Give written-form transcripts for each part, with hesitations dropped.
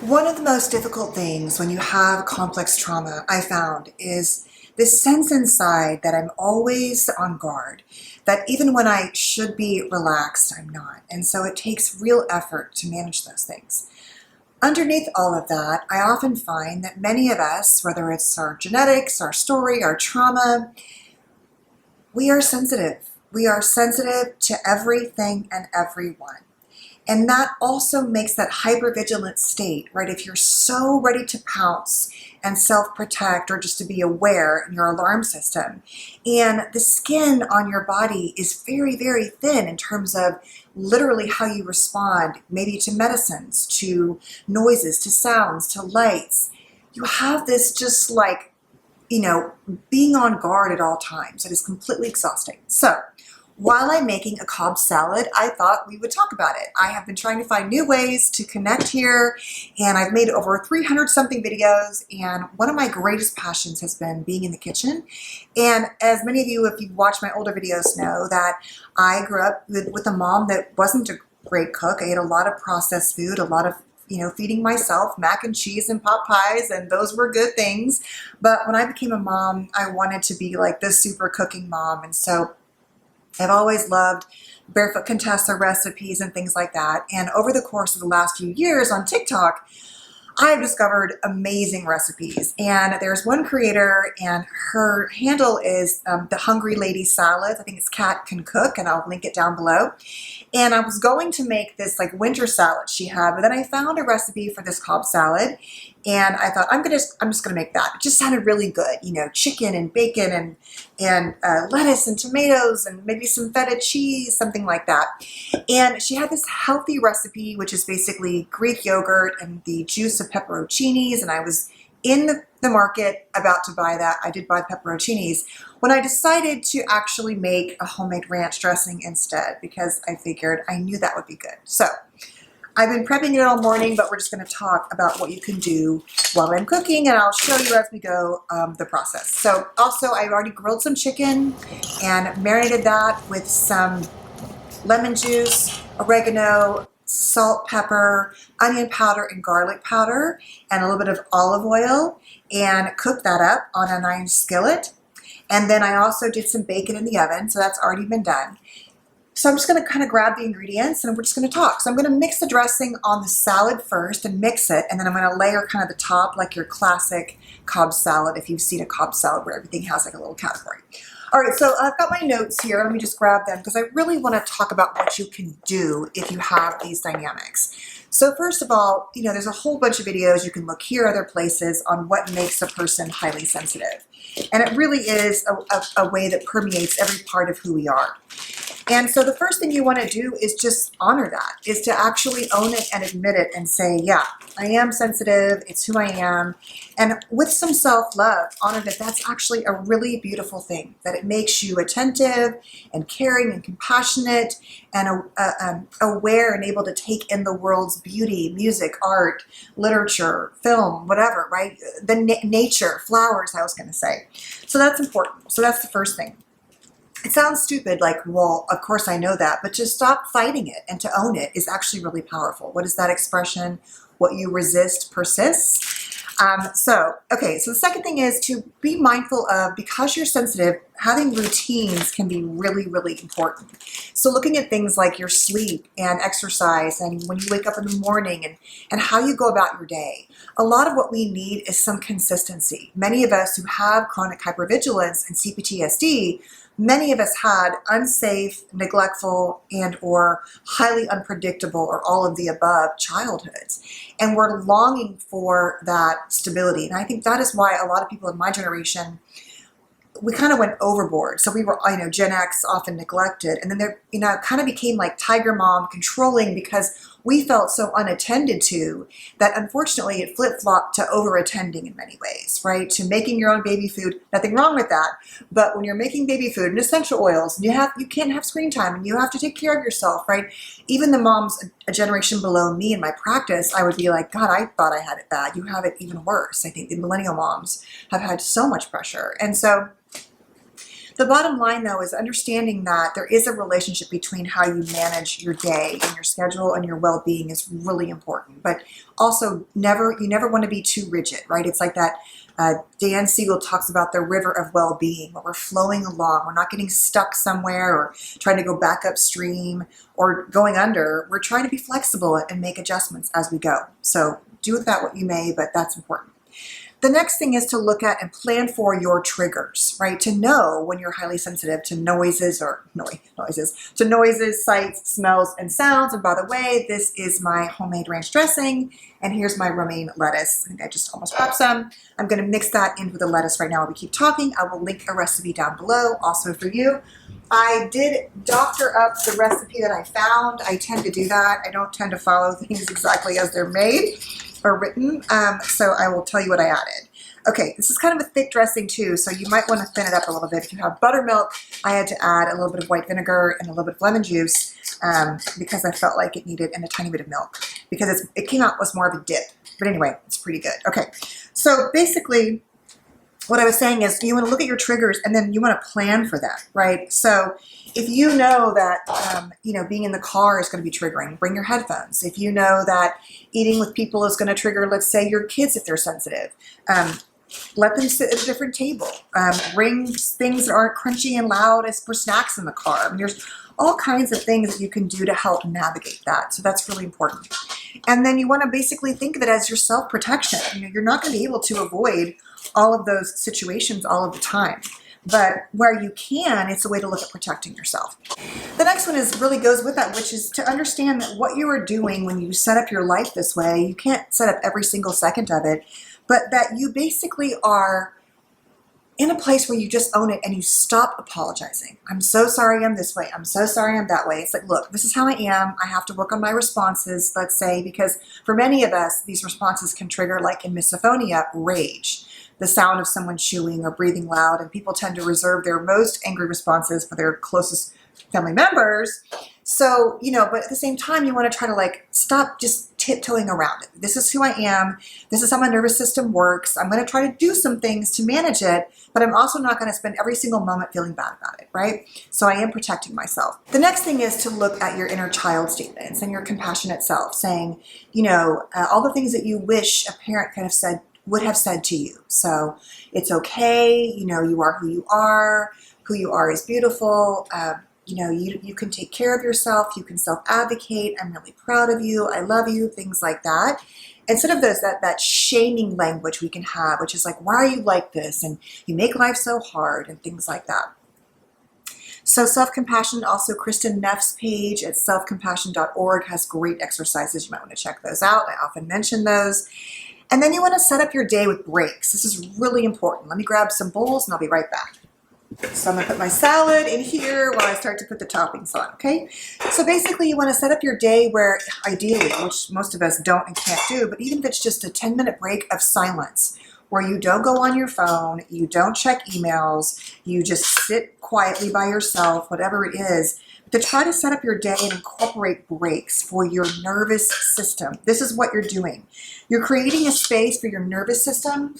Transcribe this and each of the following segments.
One of the most difficult things when you have complex trauma, I found, is this sense inside that I'm always on guard, that even when I should be relaxed, I'm not. And so it takes real effort to manage those things. Underneath all of that, I often find that many of us, whether it's our genetics, our story, our trauma, we are sensitive. We are sensitive to everything and everyone. And that also makes that hypervigilant state, right? If you're so ready to pounce and self-protect or just to be aware in your alarm system, and the skin on your body is very, very thin in terms of literally how you respond, maybe to medicines, to noises, to sounds, to lights. You have this just like, being on guard at all times. It is completely exhausting. So, while I'm making a Cobb salad, I thought we would talk about it. I have been trying to find new ways to connect here, and I've made over 300 something videos, and one of my greatest passions has been being in the kitchen. And as many of you, if you've watched my older videos, know that I grew up with a mom that wasn't a great cook. I ate a lot of processed food, a lot of feeding myself mac and cheese and pot pies, and those were good things. But when I became a mom, I wanted to be like this super cooking mom, and so I've always loved Barefoot Contessa recipes and things like that. And over the course of the last few years on TikTok, I've discovered amazing recipes. And there's one creator, and her handle is the Hungry Lady Salads. I think it's Cat Can Cook, and I'll link it down below. And I was going to make this like winter salad she had, but then I found a recipe for this Cobb salad, and I thought I'm just gonna make that. It just sounded really good, chicken and bacon and lettuce and tomatoes and maybe some feta cheese, something like that. And she had this healthy recipe, which is basically Greek yogurt and the juice of pepperocinis, and I was in the market about to buy that. I did buy pepperocinis when I decided to actually make a homemade ranch dressing instead, because I figured I knew that would be good. So I've been prepping it all morning, but we're just going to talk about what you can do while I'm cooking, and I'll show you as we go the process. So also, I've already grilled some chicken and marinated that with some lemon juice, oregano, salt, pepper, onion powder, and garlic powder, and a little bit of olive oil, and cook that up on a 9-inch skillet. And then I also did some bacon in the oven, so that's already been done. So I'm just going to kind of grab the ingredients, and we're just going to talk. So I'm going to mix the dressing on the salad first and mix it, and then I'm going to layer kind of the top like your classic Cobb salad, if you've seen a Cobb salad where everything has like a little category. All right, so I've got my notes here. Let me just grab them because I really want to talk about what you can do if you have these dynamics. So first of all, there's a whole bunch of videos. You can look here, other places, on what makes a person highly sensitive. And it really is a way that permeates every part of who we are. And so the first thing you want to do is just honor that, is to actually own it and admit it and say, yeah, I am sensitive, it's who I am. And with some self-love, honor that that's actually a really beautiful thing, that it makes you attentive and caring and compassionate and aware and able to take in the world's beauty, music, art, literature, film, whatever, right? The nature, flowers, I was going to say. So that's important. So that's the first thing. It sounds stupid, like, well, of course I know that, but to stop fighting it and to own it is actually really powerful. What is that expression? What you resist persists. So the second thing is to be mindful of, because you're sensitive, having routines can be really, really important. So looking at things like your sleep and exercise and when you wake up in the morning and how you go about your day. A lot of what we need is some consistency. Many of us who have chronic hypervigilance and CPTSD, many of us had unsafe, neglectful, and or highly unpredictable, or all of the above, childhoods. And we're longing for that stability. And I think that is why a lot of people in my generation, we kind of went overboard. So we were, Gen X, often neglected. And then there, it kind of became like tiger mom, controlling, because we felt so unattended to that unfortunately it flip-flopped to over-attending in many ways, right? To making your own baby food, nothing wrong with that. But when you're making baby food and essential oils, and you can't have screen time and you have to take care of yourself, right? Even the moms a generation below me in my practice, I would be like, God, I thought I had it bad. You have it even worse. I think the millennial moms have had so much pressure. And so The bottom line, though, is understanding that there is a relationship between how you manage your day and your schedule and your well-being is really important. But also, you never want to be too rigid, right? It's like that Dan Siegel talks about the river of well-being, where we're flowing along. We're not getting stuck somewhere or trying to go back upstream or going under. We're trying to be flexible and make adjustments as we go. So do with that what you may, but that's important. The next thing is to look at and plan for your triggers, right? To know when you're highly sensitive to noises, sights, smells, and sounds. And by the way, this is my homemade ranch dressing, and here's my romaine lettuce. I think I just almost popped some. I'm going to mix that in with the lettuce right now while we keep talking. I will link a recipe down below also for you. I did doctor up the recipe that I found. I tend to do that. I don't tend to follow things exactly as they're made or written, so I will tell you what I added. Okay, this is kind of a thick dressing too, so you might want to thin it up a little bit. If you have buttermilk, I had to add a little bit of white vinegar and a little bit of lemon juice because I felt like it needed, and a tiny bit of milk, because it came out was more of a dip. But anyway, it's pretty good. Okay, so basically, what I was saying is you want to look at your triggers and then you want to plan for that, right? So if you know that, being in the car is going to be triggering, bring your headphones. If you know that eating with people is going to trigger, let's say, your kids if they're sensitive, let them sit at a different table. Bring things that aren't crunchy and loud as for snacks in the car. I mean, there's all kinds of things that you can do to help navigate that. So that's really important. And then you want to basically think of it as your self-protection. You're not going to be able to avoid all of those situations all of the time. But where you can, it's a way to look at protecting yourself. The next one really goes with that, which is to understand that what you are doing when you set up your life this way, you can't set up every single second of it, but that you basically are in a place where you just own it and you stop apologizing. I'm so sorry I'm this way. I'm so sorry I'm that way. It's like, look, this is how I am. I have to work on my responses, let's say, because for many of us, these responses can trigger, like in misophonia, rage. The sound of someone chewing or breathing loud, and people tend to reserve their most angry responses for their closest family members. So, but at the same time, you want to try to stop just tiptoeing around it. This is who I am. This is how my nervous system works. I'm going to try to do some things to manage it, but I'm also not going to spend every single moment feeling bad about it, right? So I am protecting myself. The next thing is to look at your inner child statements and your compassionate self, saying, all the things that you wish a parent would have said to you. So it's okay, you are who you are. Who you are is beautiful. You can take care of yourself. You can self-advocate. I'm really proud of you. I love you. Things like that. Instead of that shaming language we can have, which is like, why are you like this? And you make life so hard and things like that. So self-compassion, also Kristen Neff's page at selfcompassion.org has great exercises. You might want to check those out. I often mention those. And then you want to set up your day with breaks. This is really important. Let me grab some bowls and I'll be right back. So I'm going to put my salad in here while I start to put the toppings on, okay? So basically you want to set up your day where, ideally, which most of us don't and can't do, but even if it's just a 10-minute break of silence, where you don't go on your phone, you don't check emails, you just sit quietly by yourself, whatever it is, to try to set up your day and incorporate breaks for your nervous system. This is what you're doing. You're creating a space for your nervous system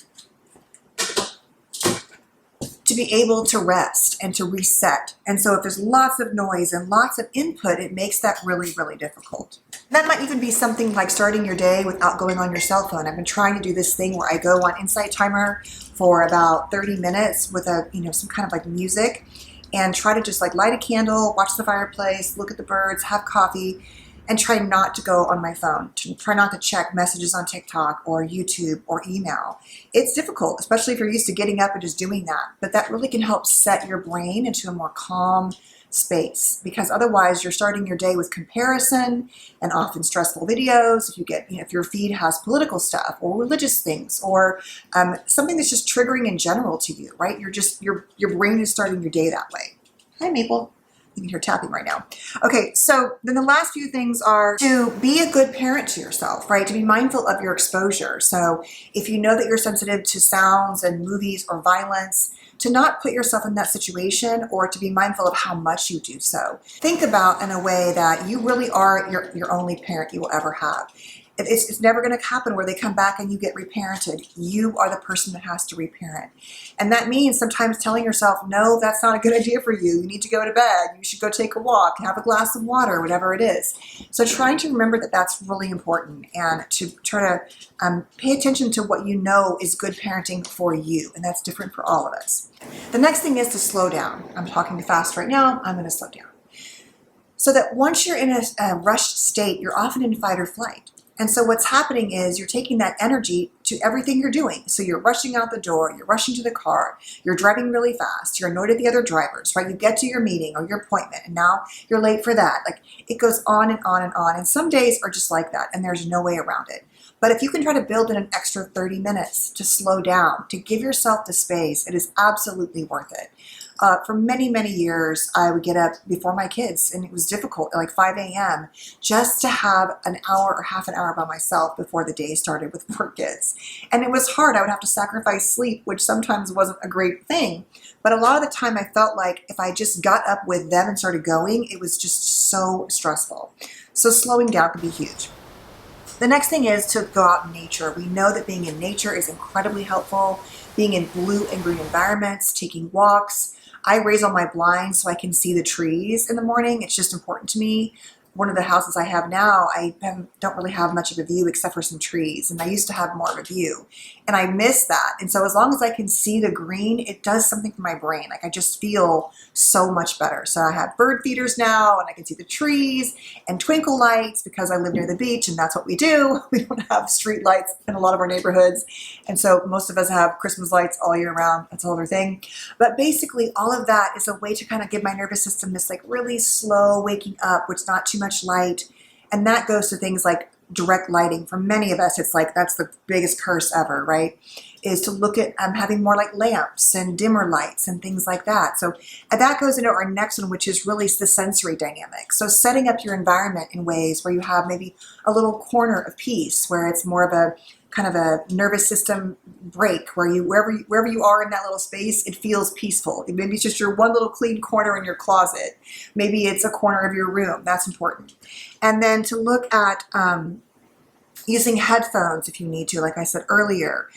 to be able to rest and to reset. And so if there's lots of noise and lots of input, it makes that really, really difficult. That might even be something like starting your day without going on your cell phone. I've been trying to do this thing where I go on Insight Timer for about 30 minutes with some kind of music, and try to just light a candle, watch the fireplace, look at the birds, have coffee, and try not to go on my phone, try not to check messages on TikTok or YouTube or email. It's difficult, especially if you're used to getting up and just doing that, but that really can help set your brain into a more calm space, because otherwise you're starting your day with comparison and often stressful videos. If you get, if your feed has political stuff or religious things or something that's just triggering in general to you, right? Your brain is starting your day that way. Hi, Maple. You can hear tapping right now. Okay, so then the last few things are to be a good parent to yourself, right? To be mindful of your exposure. So if you know that you're sensitive to sounds and movies or violence, to not put yourself in that situation, or to be mindful of how much you do so. Think about in a way that you really are your only parent you will ever have. It's never going to happen where they come back and you get reparented. You are the person that has to reparent. And that means sometimes telling yourself, no, that's not a good idea for you. You need to go to bed. You should go take a walk, have a glass of water, whatever it is. So trying to remember that that's really important and to try to pay attention to what you know is good parenting for you. And that's different for all of us. The next thing is to slow down. I'm talking too fast right now. I'm going to slow down. So that once you're in a rushed state, you're often in fight or flight. And so what's happening is you're taking that energy to everything you're doing. So you're rushing out the door, you're rushing to the car, you're driving really fast, you're annoyed at the other drivers, right? You get to your meeting or your appointment and now you're late for that. Like it goes on and on and on. And some days are just like that and there's no way around it. But if you can try to build in an extra 30 minutes to slow down, to give yourself the space, it is absolutely worth it. For many, many years, I would get up before my kids, and it was difficult, like 5 a.m., just to have an hour or half an hour by myself before the day started with 4 kids. And it was hard. I would have to sacrifice sleep, which sometimes wasn't a great thing. But a lot of the time, I felt like if I just got up with them and started going, it was just so stressful. So slowing down can be huge. The next thing is to go out in nature. We know that being in nature is incredibly helpful. Being in blue and green environments, taking walks. I raise all my blinds so I can see the trees in the morning. It's just important to me. One of the houses I have now, I don't really have much of a view except for some trees. And I used to have more of a view. And I miss that. And so as long as I can see the green, it does something for my brain. Like I just feel so much better. So I have bird feeders now and I can see the trees and twinkle lights because I live near the beach and that's what we do. We don't have street lights in a lot of our neighborhoods. And so most of us have Christmas lights all year round. That's a whole other thing. But basically all of that is a way to kind of give my nervous system this like really slow waking up, which is not too much light. And that goes to things like direct lighting. For many of us, it's like that's the biggest curse ever, right? Is to look at having more like lamps and dimmer lights and things like that. So that goes into our next one, which is really the sensory dynamic. So setting up your environment in ways where you have maybe a little corner of peace where it's more of a kind of a nervous system break where you wherever you are in that little space, it feels peaceful. Maybe it's just your one little clean corner in your closet. Maybe it's a corner of your room. That's important. And then to look at using headphones if you need to, like I said earlier.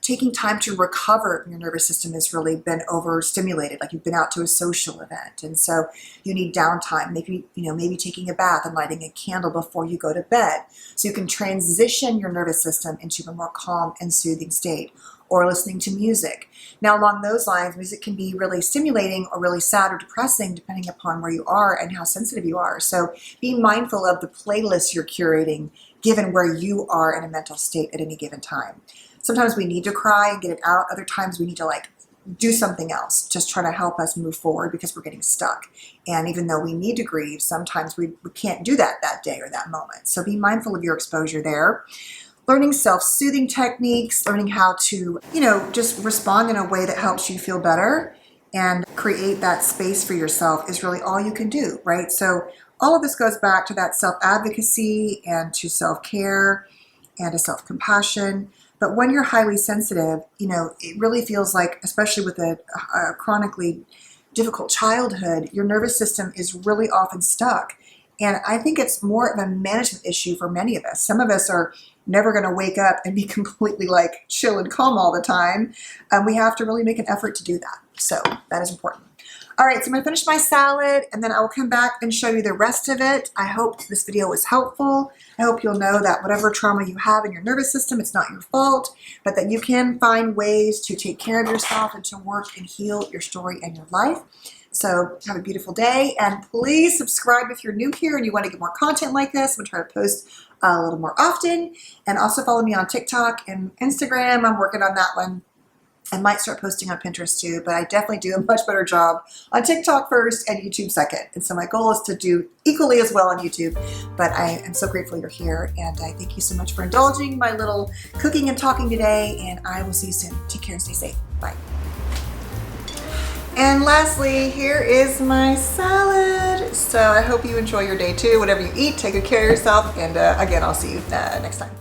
Taking time to recover your nervous system has really been overstimulated, like you've been out to a social event. And so you need downtime, maybe taking a bath and lighting a candle before you go to bed. So you can transition your nervous system into a more calm and soothing state, or listening to music. Now along those lines, music can be really stimulating or really sad or depressing depending upon where you are and how sensitive you are. So be mindful of the playlist you're curating given where you are in a mental state at any given time. Sometimes we need to cry and get it out. Other times we need to like do something else, just try to help us move forward because we're getting stuck. And even though we need to grieve, sometimes we can't do that day or that moment. So be mindful of your exposure there. Learning self-soothing techniques, learning how to, just respond in a way that helps you feel better and create that space for yourself is really all you can do, right? So all of this goes back to that self-advocacy and to self-care and to self-compassion. But when you're highly sensitive, it really feels like, especially with a chronically difficult childhood, your nervous system is really often stuck. And I think it's more of a management issue for many of us. Some of us are never going to wake up and be completely like chill and calm all the time. We have to really make an effort to do that. So that is important. All right, so I'm going to finish my salad and then I will come back and show you the rest of it. I hope this video was helpful. I hope you'll know that whatever trauma you have in your nervous system, it's not your fault, but that you can find ways to take care of yourself and to work and heal your story and your life. So have a beautiful day, and please subscribe if you're new here and you want to get more content like this. I'm going to try to post a little more often, and also follow me on TikTok and Instagram. I'm working on that one. I might start posting on Pinterest too, but I definitely do a much better job on TikTok first and YouTube second. And so my goal is to do equally as well on YouTube, but I am so grateful you're here, and I thank you so much for indulging my little cooking and talking today, and I will see you soon. Take care and stay safe. Bye. And lastly, here is my salad. So I hope you enjoy your day too. Whatever you eat, take good care of yourself, and again, I'll see you next time.